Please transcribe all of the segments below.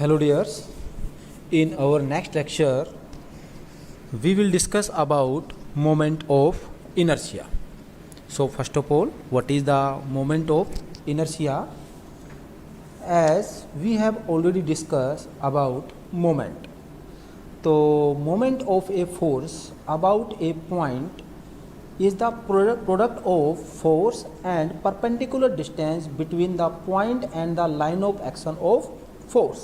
Hello dears, in our next lecture we will discuss about moment of inertia. So first of all, what is the moment of inertia? As we have already discussed about moment. So moment of a force about a point is the product of force and perpendicular distance between the point and the line of action of force.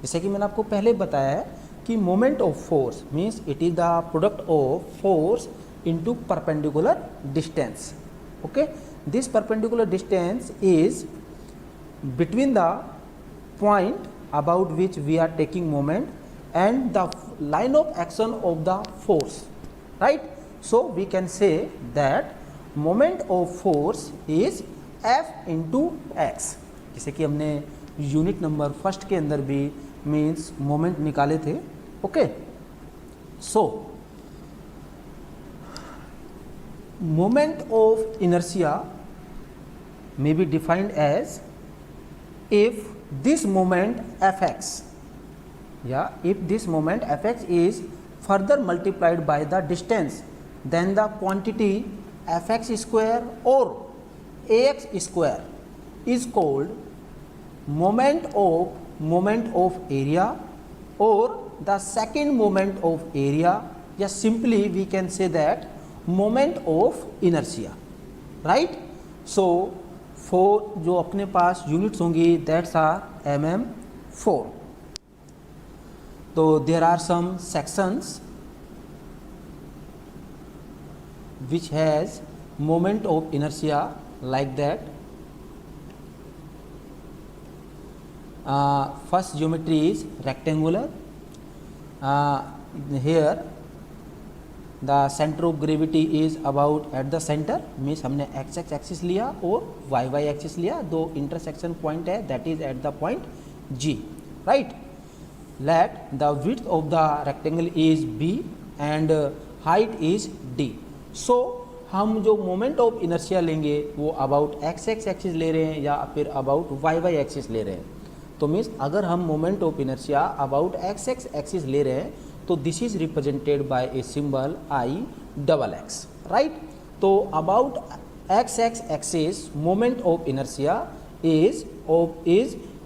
जैसे कि मैंने आपको पहले बताया है कि moment of force means it is the product of force into perpendicular distance. Okay, this perpendicular distance is between the point about which we are taking moment and the line of action of the force, right? So we can say that moment of force is F into x. जैसे कि हमने unit number first के अंदर भी means moment निकाले थे. Okay, so moment of inertia may be defined as if this moment fx, if this moment fx is further multiplied by the distance, then the quantity fx square or ax square is called moment of area or the second moment of area, या simply we can say that moment of inertia, right? So for जो अपने पास units होंगी that's are mm4. तो there are some sections which has moment of inertia like that. First geometry is rectangular. Here the centre of gravity is about at the centre, means हमने X X axis लिया और Y Y axis लिया. दो intersection point है that is at the point G, right. Let the width of the rectangle is B and height is D. So हम जो moment of inertia लेंगे वो about X X axis ले रहे हैं या फिर अबाउट वाई वाई एक्सिस ले रहे हैं. तो मीन्स अगर हम moment of inertia about X X axis ले रहे हैं तो this is represented by a symbol I double X, right. तो about X X axis moment of inertia is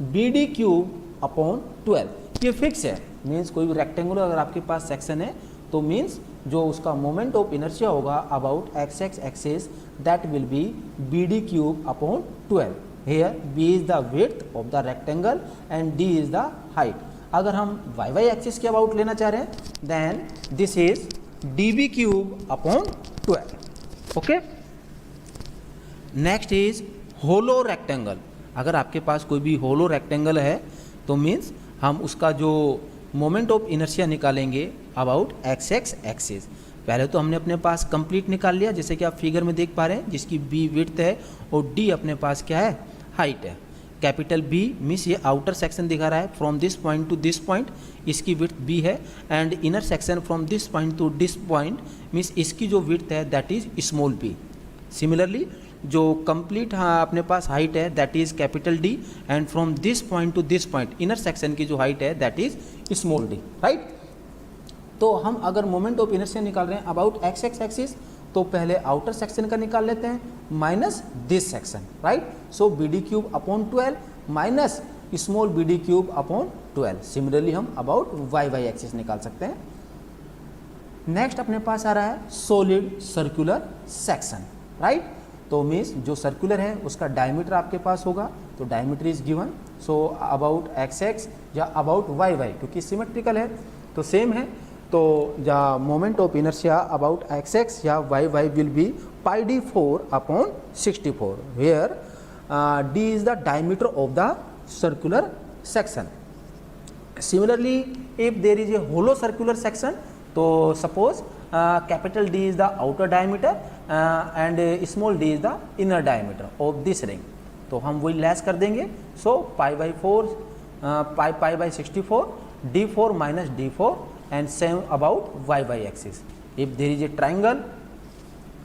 B D cube upon 12. ये फिक्स है, means कोई भी rectangular अगर आपके पास सेक्शन है तो मीन्स जो उसका मोमेंट ऑफ इनर्शिया होगा about X X axis that will be B D cube upon 12. Here B is the width of the rectangle and D is the height. अगर हम वाई वाई एक्सिस के about लेना चाह रहे हैं then this is D B cube upon 12. Okay, next is hollow rectangle. अगर आपके पास कोई भी होलो रेक्टेंगल है तो मीन्स हम उसका जो मोमेंट ऑफ इनर्शिया निकालेंगे अबाउट एक्स एक्स एक्सिस. पहले तो हमने अपने पास कंप्लीट निकाल लिया जैसे कि आप फिगर में देख पा रहे हैं, जिसकी बी विड्थ है और डी अपने पास क्या है, हाइट है. कैपिटल बी मीन्स ये आउटर सेक्शन दिखा रहा है from this point to this point, इसकी विड्थ बी है. And inner section from this point to this point means इसकी जो विड्थ है that is small B. Similarly जो कंप्लीट अपने पास हाइट है that is capital D and from this point to this point inner section की जो height है that is small D, right. तो हम अगर मोमेंट ऑफ इनर्शिया निकाल रहे हैं अबाउट एक्स एक्स एक्सिस तो पहले आउटर सेक्शन का निकाल लेते हैं minus this section, right. So B D cube upon 12 minus small B D cube upon 12. Similarly हम अबाउट वाई वाई एक्सिस निकाल सकते हैं. नेक्स्ट अपने पास आ रहा है सॉलिड सर्कुलर सेक्शन, राइट. तो मीन्स जो सर्कुलर है उसका डायमीटर आपके पास होगा तो diameter is given. So about X X या अबाउट वाई वाई क्योंकि सिमेट्रिकल है तो सेम है. तो the moment of inertia about X X या Y Y will be pi D 4 upon 64 where D is the diameter of the circular section. Similarly if there is a hollow circular section तो suppose capital D is the outer diameter and small D is the inner diameter of this ring. तो हम वही less कर देंगे. So pi by 4 pi by 64 d4 minus d4 and same about y axis. If there is a triangle,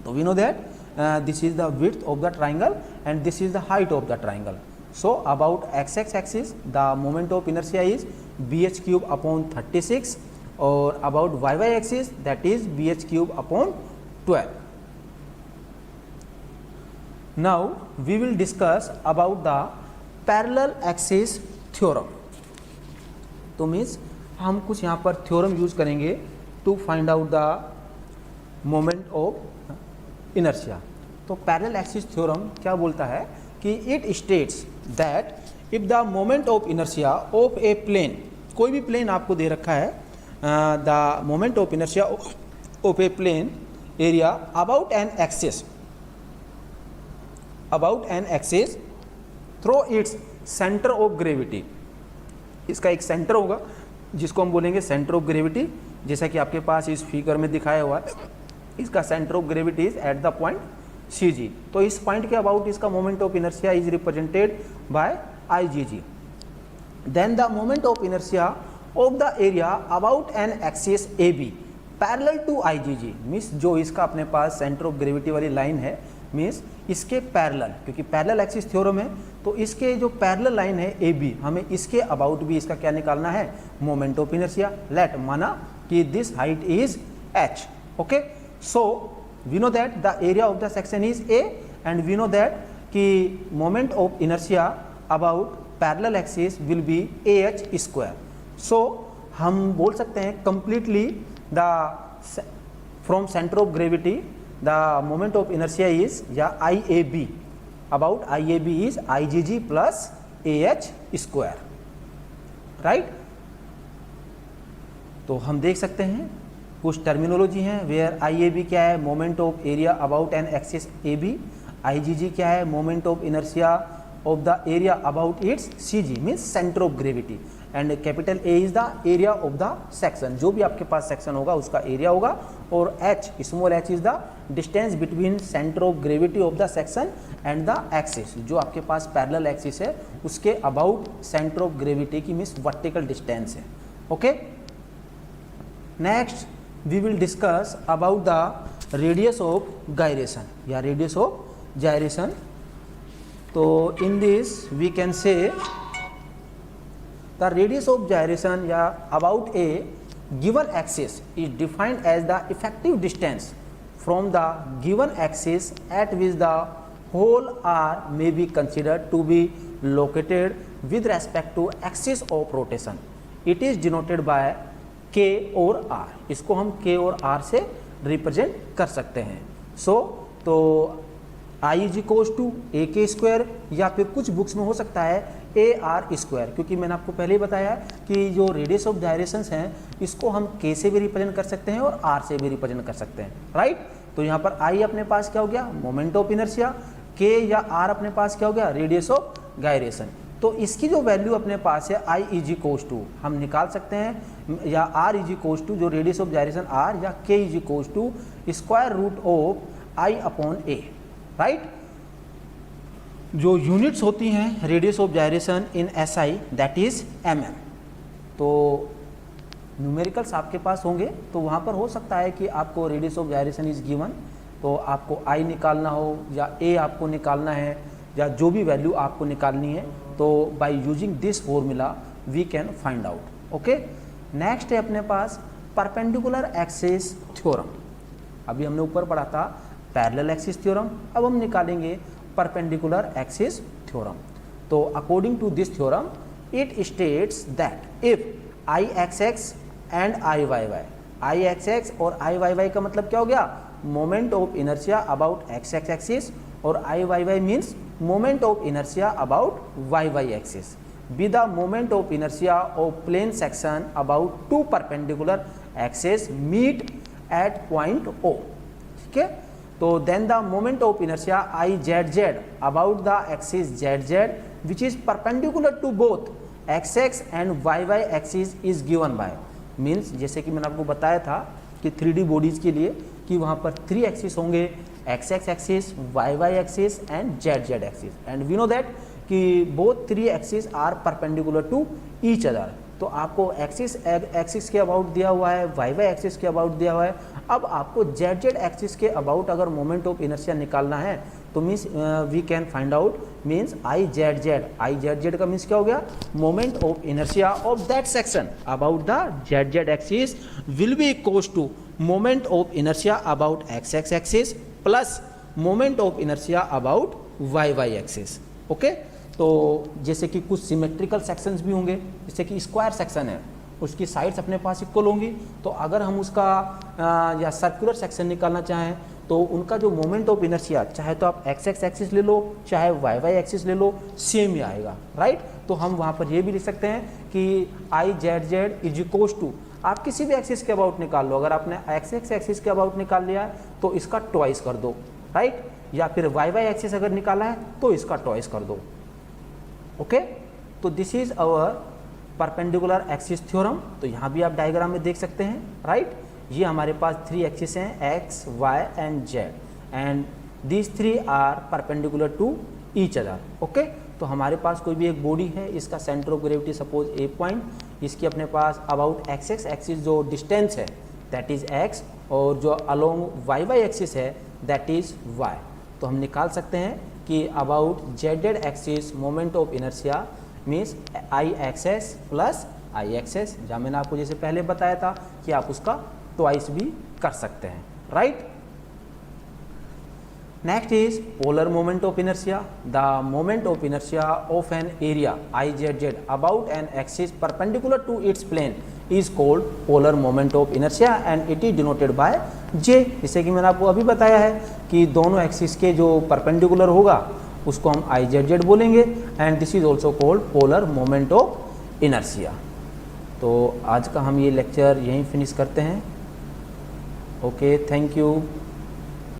so we know that this is the width of the triangle and this is the height of the triangle. So about X X axis the moment of inertia is bh cube upon 36 और about Y Y axis that is bh cube upon 12. Now we will discuss about the parallel axis theorem. तो मीन्स हम कुछ यहाँ पर theorem use करेंगे to find out the moment of inertia. तो parallel axis theorem क्या बोलता है कि it states that if the moment of inertia of a plane, कोई भी प्लेन आपको दे रखा है, the moment of inertia of a plane area about an axis through its centre of gravity. इसका एक सेंटर होगा जिसको हम बोलेंगे सेंटर ऑफ ग्रेविटी, जैसा कि आपके पास इस फिगर में दिखाया हुआ है. इसका centre of gravity is at the point C G. तो इस पॉइंट के अबाउट इसका moment of inertia is represented by I G G. Then the moment of inertia of the area about an axis A B parallel to I G G. Means जो इसका अपने पास centre of gravity वाली line है, means इसके parallel, क्योंकि parallel axis theorem है तो इसके जो पैरेलल लाइन है ए बी, हमें इसके अबाउट भी इसका क्या निकालना है, मोमेंट ऑफ इनर्शिया. लेट माना कि this height is H. Okay, so we know that the area of the section is A and we know that कि moment of inertia about parallel axis will be A H square. So हम बोल सकते हैं completely the from centre of gravity the moment of inertia is या IAB about IAB is IgG plus AH square, right? तो हम देख सकते हैं कुछ टर्मिनोलॉजी हैं वेयर IAB क्या है, moment of area about an axis AB. IgG क्या है, moment of inertia of the area about it's CG means centre of gravity. And capital A is the area of the section, जो भी आपके पास section होगा उसका area होगा. और H small h is the distance between centre of gravity of the section and the axis, जो आपके पास पैरेलल एक्सिस है उसके अबाउट सेंटर ऑफ ग्रेविटी की मीन्स वर्टिकल डिस्टेंस है. Okay, next we will discuss about the radius of gyration या radius of gyration. तो in this we can say the radius of gyration या about a given axis is defined as the effective distance from the given axis at which the whole R may be considered to be located with respect to axis of rotation. It is denoted by K और R. इसको हम K और R से represent कर सकते हैं. तो I is equals to ए के स्क्वायर या फिर कुछ बुक्स में हो सकता है ए आर स्क्वायर, क्योंकि मैंने आपको पहले ही बताया कि जो रेडियस ऑफ जायरेशंस हैं इसको हम के से भी रिप्रेजेंट कर सकते हैं और आर से भी रिप्रेजेंट कर सकते हैं, राइट. तो यहाँ पर आई अपने पास क्या हो गया, मोमेंट ऑफ इनर्शिया. के या आर अपने पास क्या हो गया, रेडियस ऑफ गायरेशन. तो इसकी जो वैल्यू अपने पास है आई इज इक्वल्स टू हम निकाल सकते हैं, या आर इज इक्वल्स टू जो रेडियस ऑफ जायरेशन आर, या K is equals to square root of I upon A, right. जो यूनिट्स होती हैं radius of gyration in SI that is mm. तो न्यूमेरिकल्स आपके पास होंगे तो वहाँ पर हो सकता है कि आपको radius of gyration is given, तो आपको I निकालना हो या A आपको निकालना है या जो भी वैल्यू आपको निकालनी है, तो by using this formula we can find out. Okay, next है अपने पास परपेंडिकुलर एक्सिस थ्योरम. अभी हमने ऊपर पढ़ा था पैरेलल एक्सिस थ्योरम, अब हम निकालेंगे परपेंडिकुलर एक्सिस थ्योरम. तो according to this theorem it states that if I X X and I Y Y, I X X और आई वाई वाई का मतलब क्या हो गया, moment of inertia about X X axis, और I Y Y means moment of inertia about Y Y axis, be the moment of inertia of plane section about two perpendicular axis meet at point O. ठीक है, तो then the moment of inertia I Z Z about the axis Z Z which is perpendicular to both X X and Y Y axis is given by. मीन्स जैसे कि मैंने आपको बताया था कि 3D बॉडीज के लिए कि वहाँ पर 3 एक्सिस होंगे, X X axis, Y Y axis and Z Z axis. And we know that कि both 3 axis are perpendicular to each other. तो आपको एक्सिस के अबाउट दिया हुआ है, वाई वाई एक्सिस के अबाउट दिया हुआ है. अब आपको जेड जेड एक्सिस के अबाउट अगर मोमेंट ऑफ इनर्शिया निकालना है तो means we can find out means I Z Z का मीन्स क्या हो गया, moment of inertia of that section about the Z axis will be equals to moment of inertia about X axis plus moment of inertia about Y axis. Okay, तो जैसे कि कुछ symmetrical sections भी होंगे, जैसे कि स्क्वायर सेक्शन है, उसकी साइड्स अपने पास इक्वल होंगी, तो अगर हम उसका या सर्कुलर सेक्शन निकालना चाहें तो उनका जो मोमेंट ऑफ इनर्शिया, चाहे तो आप एक्स एक्सिस ले लो चाहे वाई एक्सिस ले लो, सेम ही आएगा, राइट। तो हम वहाँ पर ये भी लिख सकते हैं कि I Z is equals to, आप किसी भी एक्सिस के अबाउट निकाल लो, अगर आपने एक्स एक्सिस के अबाउट निकाल लिया है तो इसका ट्वाइस कर दो, राइट, या फिर वाई एक्सिस अगर निकाला है तो इसका ट्वाइस कर दो। ओके, तो this is our perpendicular axis theorem. तो यहाँ भी आप डायग्राम में देख सकते हैं, राइट। ये हमारे पास 3 एक्सिस हैं, X Y and Z, and these 3 are perpendicular to each other. Okay, तो हमारे पास कोई भी एक बॉडी है, इसका centre of gravity suppose a point, इसकी अपने पास अबाउट एक्स एक्सिस जो डिस्टेंस है दैट इज एक्स, और जो अलोंग वाई एक्सिस है दैट इज वाई। तो हम निकाल सकते हैं कि about Z axis moment of inertia means I access plus I access, जहाँ मैंने आपको जैसे पहले बताया था कि आप उसका ट्वाइस भी कर सकते हैं, right. Next is polar moment of inertia. The moment of inertia of an area I Z about an axis perpendicular to its plane is called polar moment of inertia and it is denoted by J. जैसे कि मैंने आपको अभी बताया है कि दोनों axis के जो परपेंडिकुलर होगा उसको हम आई जेड बोलेंगे, and this is also called polar moment of inertia. तो आज का हम ये लेक्चर यहीं फिनिश करते हैं। Okay, thank you.